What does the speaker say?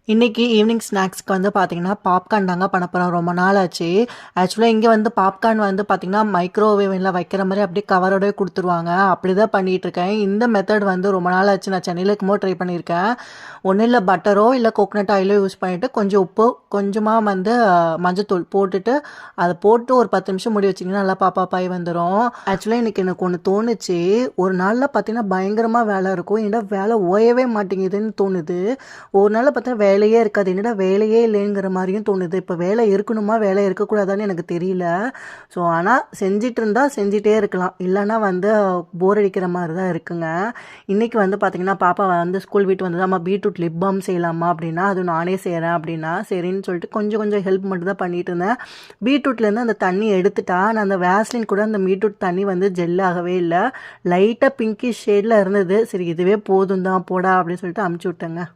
இன்னைக்கு ஈவினிங் ஸ்நாக்ஸ்க்கு வந்து பார்த்தீங்கன்னா, பாப்கார்ன் தாங்க பண்ண போறோம். ரொம்ப நாள் ஆச்சு. ஆக்சுவலா இங்க வந்து பாப்கார்ன் வந்து பார்த்தீங்கன்னா, மைக்ரோவேவ்ல வைக்கிற மாரி அப்படியே கவரோடவே குடுத்துருவாங்க. அப்படிதான் பண்ணிட்டுருக்கேன். இந்த மெத்தட் வந்து ரொம்ப நாள் ஆச்சு. நான் சென்னையில இருக்கும்போது ட்ரை பண்ணியிருக்கேன். ஒண்ணும் இல்ல பட்டரோ, இல்ல கோகனட் ஆயிலோ யூஸ் பண்ணிட்டு, கொஞ்சம் உப்பு, கொஞ்சமா வந்து மஞ்சத்தூள் போட்டுட்டு, அத போட்டு ஒரு 10 நிமிஷம் மூடி வச்சீங்கன்னா, நல்லா பாப்பாப்பாய் வந்துரும். ஆக்சுவலா இன்னைக்கு எனக்கு ஒண்ணு தோணுச்சு. ஒரு நாள்ல பார்த்தீங்கன்னா, பயங்கரமா வேலை இருக்கும். என்னடா வேலை ஓயவே மாட்டேங்குதுன்னு தோணுது. ஒரு நாள்ல பார்த்தா வேலையே இருக்காது. என்னடா வேலையே இல்லைங்கிற மாரியும் தோணுது. இப்ப வேலை இருக்கணுமா? வேலை இருக்கக்கூடாதான்னு எனக்கு தெரியல. ஆனா செஞ்சுட்டு இருந்தா செஞ்சுட்டே இருக்கலாம். இல்லன்னா வந்து போர் அடிக்கிற மாரி தான் இருக்குங்க. இன்னைக்கு வந்து பார்த்தீங்கன்னா, பாப்பா வந்து ஸ்கூல் விட்டு வந்தது, "அம்மா பீட்ரூட் லிப் பாம் செய்யலாமா?" அப்படின்னா, "அதுவும் நானே செய்றேன்" அப்படின்னா, சரின்னு சொல்லிட்டு கொஞ்சம் கொஞ்சம் ஹெல்ப் மட்டும் தான் பண்ணிட்டு இருந்தேன். பீட்ரூட்லேருந்து அந்த தண்ணி எடுத்துட்டா, நான் அந்த வேஸ்லின் கூட அந்த பீட்ரூட் தண்ணி வந்து ஜெல் ஆகவே இல்ல. லைட்டா பிங்கிஷ் ஷேட்ல இருந்தது. சரி இதுவே போதும் தான் போடா அப்படின்னு சொல்லிட்டு அனுப்பிச்சு விட்டேங்க.